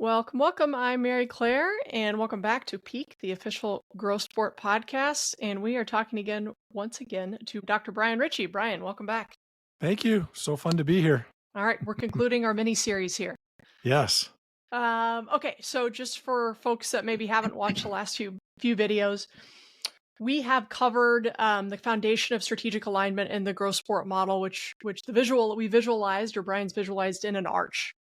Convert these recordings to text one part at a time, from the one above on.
Welcome, welcome. I'm Mary Claire, and welcome back to Peak, the official Grow Sport podcast. And we are talking again, once again, to Dr. Brian Ritchie. Brian, welcome back. Thank you. So fun to be here. All right, we're concluding our mini series here. Yes. Okay, so just for folks that maybe haven't watched the last few videos, we have covered the foundation of strategic alignment in the Grow Sport model, which we visualized, or Brian's visualized, in an arch.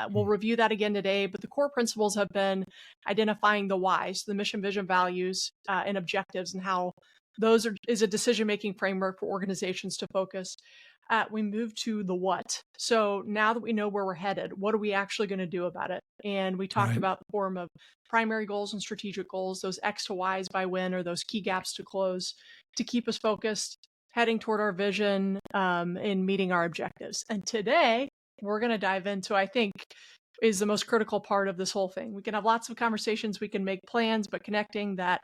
We'll review that again today, but the core principles have been identifying the whys, the mission, vision, values, and objectives, and how those is a decision-making framework for organizations to focus. We move to the what. So now that we know where we're headed, what are we actually going to do about it? And we talked about the form of primary goals and strategic goals, those X to Ys by when, or those key gaps to close, to keep us focused, heading toward our vision, and meeting our objectives. And today, we're going to dive into, I think, is the most critical part of this whole thing. We can have lots of conversations, we can make plans, but connecting that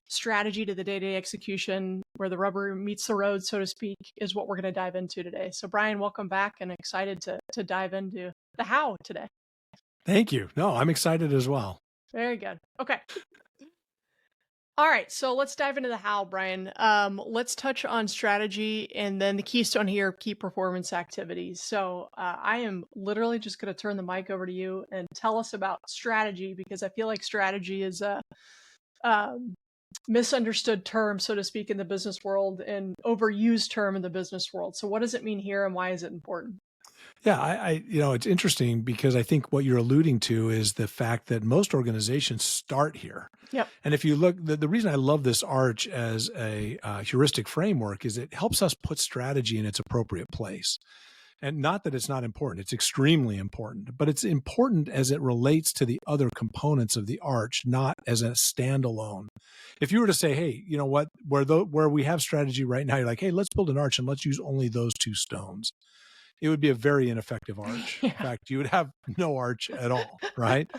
strategy to the day-to-day execution, where the rubber meets the road, so to speak, is what we're going to dive into today. So Brian, welcome back, and excited to dive into the how today. Thank you. No, I'm excited as well. Very good. Okay. All right, so let's dive into the how, Brian. Let's touch on strategy, and then the keystone here, key performance activities. So I am literally just going to turn the mic over to you and tell us about strategy, because I feel like strategy is a misunderstood term, so to speak, in the business world, and overused term in the business world. So what does it mean here, and why is it important? Yeah, it's interesting because I think what you're alluding to is the fact that most organizations start here. Yep. And if you look, the reason I love this arch as a heuristic framework is it helps us put strategy in its appropriate place. And not that it's not important, it's extremely important, but it's important as it relates to the other components of the arch, not as a standalone. If you were to say, hey, you know what, where we have strategy right now, you're like, hey, let's build an arch and let's use only those two stones, it would be a very ineffective arch. Yeah. In fact, you would have no arch at all, right?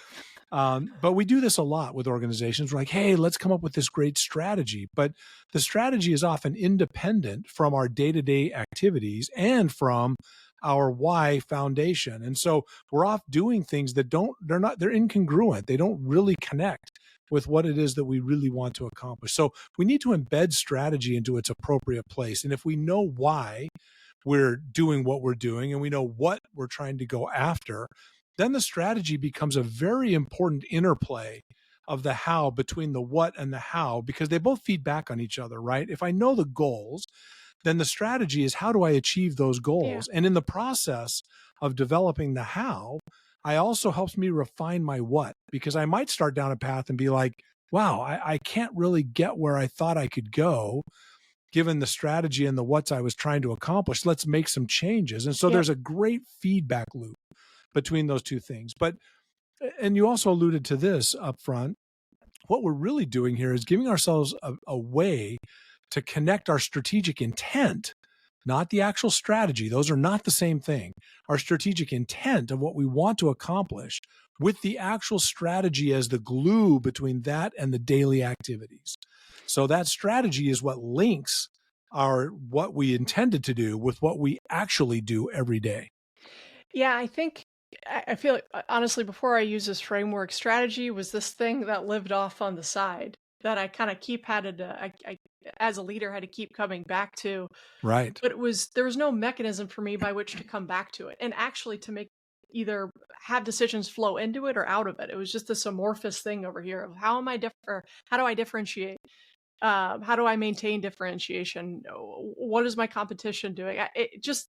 But we do this a lot with organizations. We're like, hey, let's come up with this great strategy. But the strategy is often independent from our day-to-day activities and from our why foundation. And so we're off doing things that they're incongruent. They don't really connect with what it is that we really want to accomplish. So we need to embed strategy into its appropriate place. And if we know why we're doing what we're doing and we know what we're trying to go after, then the strategy becomes a very important interplay of the how between the what and the how, because they both feed back on each other, right? If I know the goals, then the strategy is, how do I achieve those goals? Yeah. And in the process of developing the how, I also helps me refine my what, because I might start down a path and be like, wow, I can't really get where I thought I could go, given the strategy and the what's I was trying to accomplish. Let's make some changes. And so there's a great feedback loop between those two things. And you also alluded to this up front, what we're really doing here is giving ourselves a way to connect our strategic intent, not the actual strategy. Those are not the same thing. Our strategic intent of what we want to accomplish with the actual strategy as the glue between that and the daily activities. So that strategy is what links what we intended to do with what we actually do every day. Yeah, I feel like, honestly, before I use this framework, strategy was this thing that lived off on the side that I kind of I as a leader had to keep coming back to. Right. But there was no mechanism for me by which to come back to it, and actually to make either have decisions flow into it or out of it. It was just this amorphous thing over here of how do I differentiate? How do I maintain differentiation? What is my competition doing? It's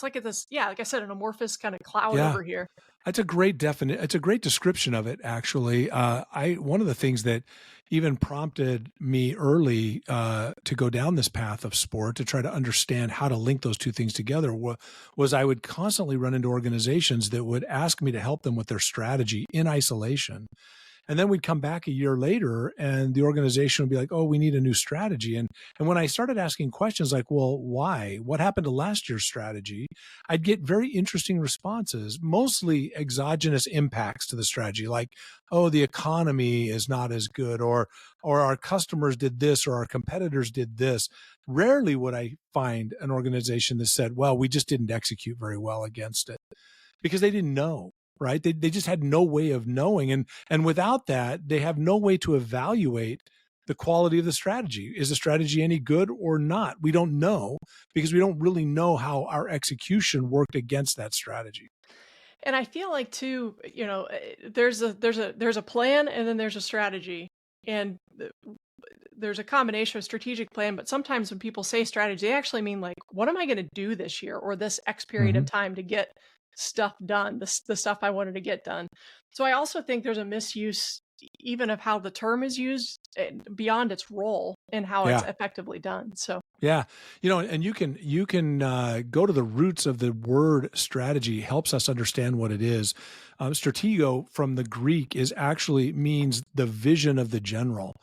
like like I said, an amorphous kind of cloud over here. It's a great description of it, actually. One of the things that even prompted me early to go down this path of sport, to try to understand how to link those two things together, was I would constantly run into organizations that would ask me to help them with their strategy in isolation. And then we'd come back a year later and the organization would be like, oh, we need a new strategy. And when I started asking questions like, well, why? What happened to last year's strategy? I'd get very interesting responses, mostly exogenous impacts to the strategy, like, oh, the economy is not as good, or our customers did this, or our competitors did this. Rarely would I find an organization that said, well, we just didn't execute very well against it, because they didn't know. right? They just had no way of knowing. And without that, they have no way to evaluate the quality of the strategy. Is the strategy any good or not? We don't know because we don't really know how our execution worked against that strategy. And I feel like too, there's a plan and then there's a strategy. And there's a combination of strategic plan, but sometimes when people say strategy, they actually mean like, what am I going to do this year or this X period of Mhm. time to get stuff done, the stuff I wanted to get done. So I also think there's a misuse even of how the term is used beyond its role and how it's Yeah. effectively done. So Yeah, and you can go to the roots of the word strategy. Helps us understand what it is. Stratego from the Greek is actually means the vision of the general,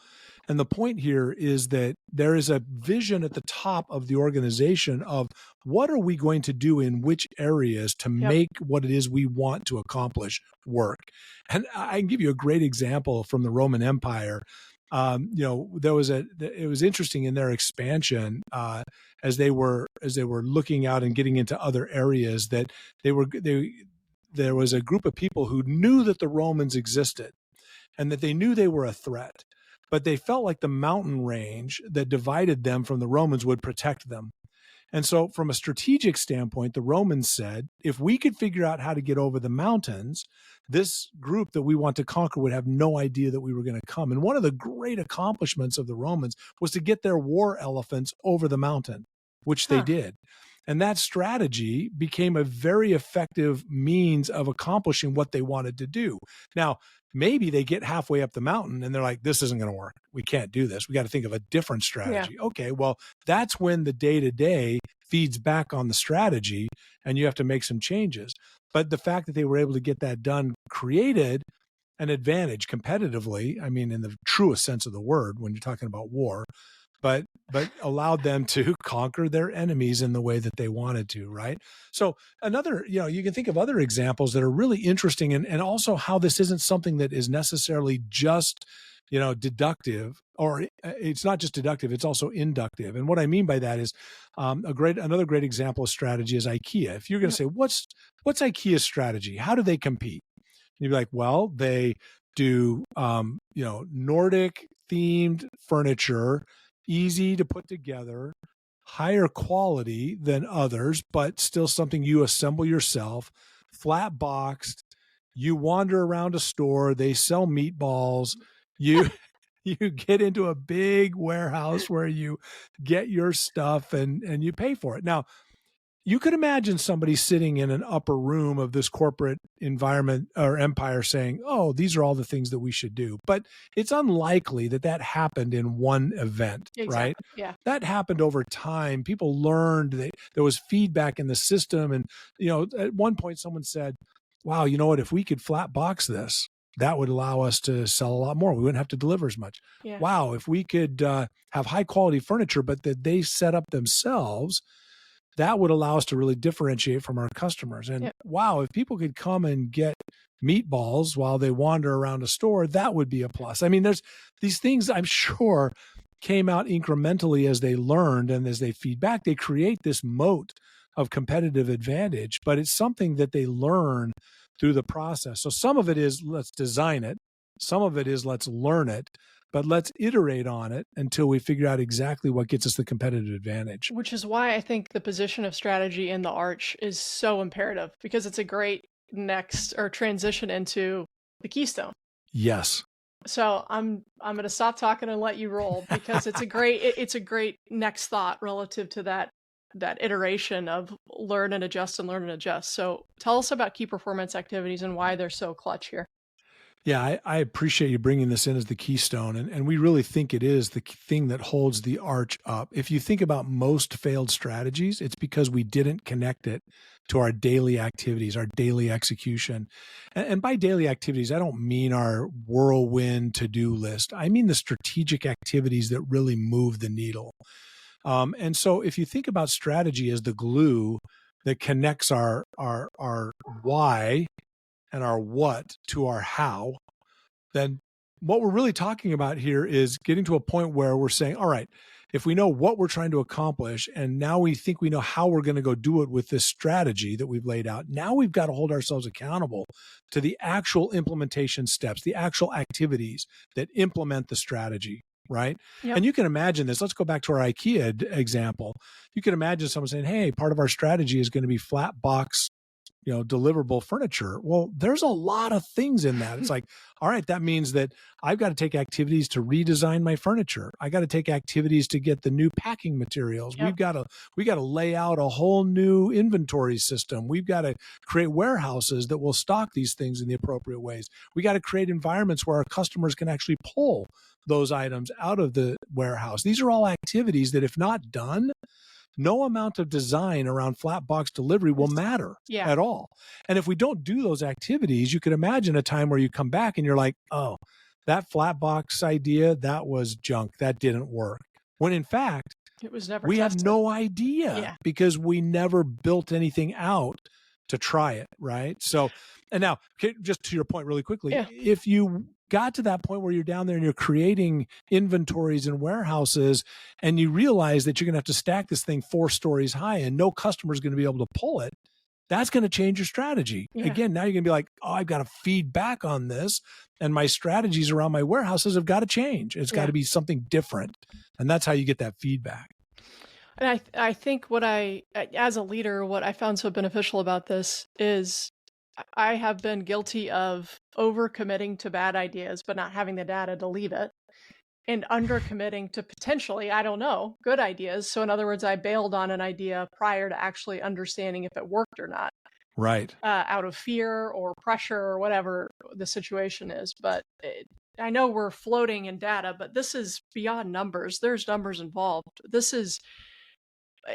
and the point here is that there is a vision at the top of the organization of what are we going to do in which areas to yep. make what it is we want to accomplish work. And I can give you a great example from the Roman Empire. It was interesting in their expansion as they were looking out and getting into other areas that there was a group of people who knew that the Romans existed and that they knew they were a threat, but they felt like the mountain range that divided them from the Romans would protect them. And so, from a strategic standpoint, the Romans said, if we could figure out how to get over the mountains, this group that we want to conquer would have no idea that we were going to come. And one of the great accomplishments of the Romans was to get their war elephants over the mountain, which they Huh. did. And that strategy became a very effective means of accomplishing what they wanted to do. Now, maybe they get halfway up the mountain and they're like, this isn't going to work. We can't do this. We got to think of a different strategy. Yeah. Okay, well, that's when the day to day feeds back on the strategy and you have to make some changes. But the fact that they were able to get that done created an advantage competitively. I mean, in the truest sense of the word, when you're talking about war, but allowed them to conquer their enemies in the way that they wanted to, right? So another, you can think of other examples that are really interesting, and also how this isn't something that is necessarily just deductive, or it's not just deductive, it's also inductive. And what I mean by that is another great example of strategy is IKEA. If you're going to say, what's IKEA's strategy, how do they compete, and you'd be like, well, they do Nordic themed furniture, easy to put together, higher quality than others, but still something you assemble yourself, flat boxed. You wander around a store, they sell meatballs. You you get into a big warehouse where you get your stuff and you pay for it. Now, you could imagine somebody sitting in an upper room of this corporate environment or empire saying, oh, these are all the things that we should do. But it's unlikely that that happened in one event, right? Exactly. Yeah. That happened over time. People learned that there was feedback in the system. And, at one point someone said, wow, you know what, if we could flat box this, that would allow us to sell a lot more. We wouldn't have to deliver as much. Yeah. Wow, if we could have high quality furniture, but that they set up themselves, that would allow us to really differentiate from our customers. And Yep. wow, if people could come and get meatballs while they wander around a store, that would be a plus. I mean, there's these things I'm sure came out incrementally as they learned and as they feed back. They create this moat of competitive advantage, but it's something that they learn through the process. So some of it is let's design it, some of it is let's learn it, but let's iterate on it until we figure out exactly what gets us the competitive advantage. Which is why I think the position of strategy in the Arch is so imperative, because it's a great next or transition into the Keystone. Yes. So I'm going to stop talking and let you roll, because it's a great next thought relative to that iteration of learn and adjust and learn and adjust. So tell us about key performance activities and why they're so clutch here. Yeah, I appreciate you bringing this in as the keystone, and we really think it is the thing that holds the Arch up. If you think about most failed strategies, it's because we didn't connect it to our daily activities, our daily execution. And by daily activities, I don't mean our whirlwind to-do list. I mean the strategic activities that really move the needle. And so if you think about strategy as the glue that connects our why and our what to our how, then what we're really talking about here is getting to a point where we're saying, all right, if we know what we're trying to accomplish, and now we think we know how we're going to go do it with this strategy that we've laid out, now we've got to hold ourselves accountable to the actual implementation steps, the actual activities that implement the strategy. Right. Yep. And you can imagine this. Let's go back to our IKEA example. You can imagine someone saying, hey, part of our strategy is going to be flat box, deliverable furniture. Well, there's a lot of things in that. It's like, all right, that means that I've got to take activities to redesign my furniture. I got to take activities to get the new packing materials. Yep. We got to lay out a whole new inventory system. We've got to create warehouses that will stock these things in the appropriate ways. We got to create environments where our customers can actually pull those items out of the warehouse. These are all activities that, if not done, no amount of design around flat box delivery will matter at all. And if we don't do those activities, you could imagine a time where you come back and you're like, oh, that flat box idea, that was junk. That didn't work. When in fact, it was never we tested. have no idea because we never built anything out to try it. Right. So, and now just to your point really quickly, if you got to that point where you're down there and you're creating inventories and warehouses and you realize that you're going to have to stack this thing 4 stories high and no customer is going to be able to pull it, that's going to change your strategy. Again, now you're going to be like, oh, I've got to feed back on this, and my strategies around my warehouses have got to change. It's got to be something different. And that's how you get that feedback. And I think as a leader, what I found so beneficial about this is I have been guilty of overcommitting to bad ideas, but not having the data to leave it, and undercommitting to potentially, I don't know, good ideas. So in other words, I bailed on an idea prior to actually understanding if it worked or not. Right. Out of fear or pressure or whatever the situation is. But I know we're floating in data, but this is beyond numbers. There's numbers involved.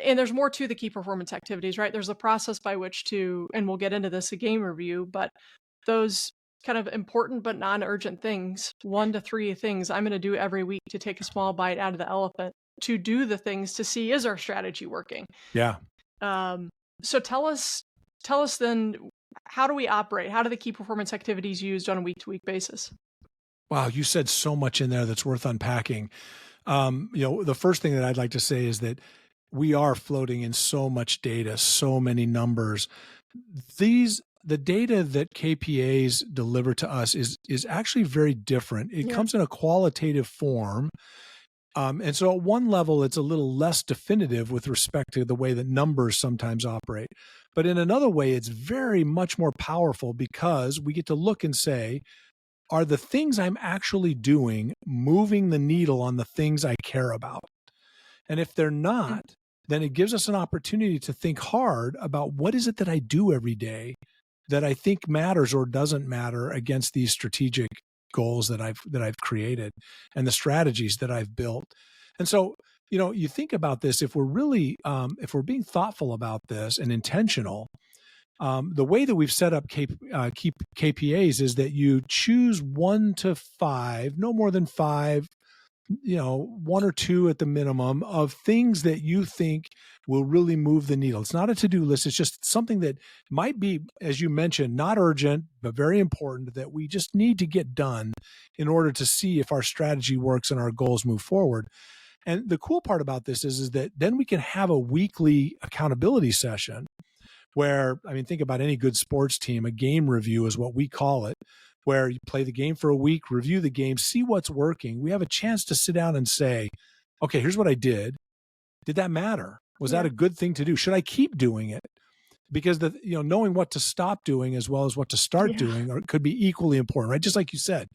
And there's more to the key performance activities, right? There's a process by which to, and we'll get into this, a game review, but those kind of important but non-urgent things, 1 to 3 things I'm going to do every week to take a small bite out of the elephant, to do the things to see, is our strategy working? Yeah. So tell us then, how do we operate? How do the key performance activities used on a week-to-week basis? Wow, you said so much in there that's worth unpacking. The first thing that I'd like to say is that we are floating in so much data, so many numbers. The data that KPAs deliver to us is actually very different. It comes in a qualitative form. And so at one level, it's a little less definitive with respect to the way that numbers sometimes operate. But in another way, it's very much more powerful because we get to look and say, are the things I'm actually doing moving the needle on the things I care about? And if they're not, then it gives us an opportunity to think hard about what is it that I do every day that I think matters or doesn't matter against these strategic goals that I've created and the strategies that I've built. And so, you think about this, if we're really, if we're being thoughtful about this and intentional, the way that we've set up KPAs is that you choose 1 to 5, no more than 5, 1 or 2 at the minimum, of things that you think will really move the needle. It's not a to-do list. It's just something that might be, as you mentioned, not urgent, but very important, that we just need to get done in order to see if our strategy works and our goals move forward. And the cool part about this is that then we can have a weekly accountability session where, think about any good sports team, a game review is what we call it, where you play the game for a week, review the game, see what's working. We have a chance to sit down and say, okay, here's what I did. Did that matter? Was that a good thing to do? Should I keep doing it? Because knowing what to stop doing as well as what to start doing could be equally important, right? Just like you said.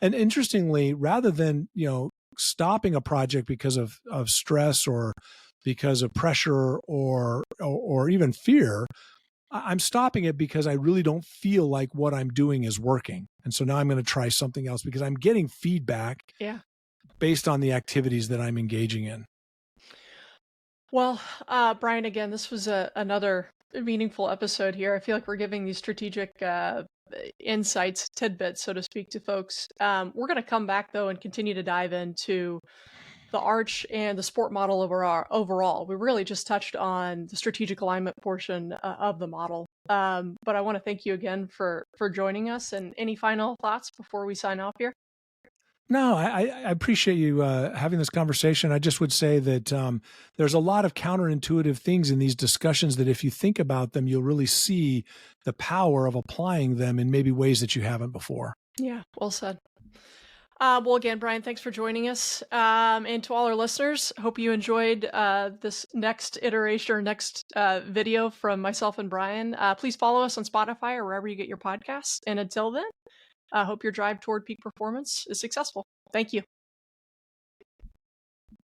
And interestingly, rather than, stopping a project because of stress or because of pressure or even fear, I'm stopping it because I really don't feel like what I'm doing is working. And so now I'm going to try something else because I'm getting feedback based on the activities that I'm engaging in. Well, Brian, again, this was another meaningful episode here. I feel like we're giving these strategic insights, tidbits, so to speak, to folks. We're going to come back, though, and continue to dive into the Arch and the sport model overall. We really just touched on the strategic alignment portion of the model. But I want to thank you again for joining us. And any final thoughts before we sign off here? No, I appreciate you having this conversation. I just would say that there's a lot of counterintuitive things in these discussions that if you think about them, you'll really see the power of applying them in maybe ways that you haven't before. Yeah, well said. Well, again, Brian, thanks for joining us. And to all our listeners, hope you enjoyed this next iteration or next video from myself and Brian. Please follow us on Spotify or wherever you get your podcasts. And until then, I hope your drive toward peak performance is successful. Thank you.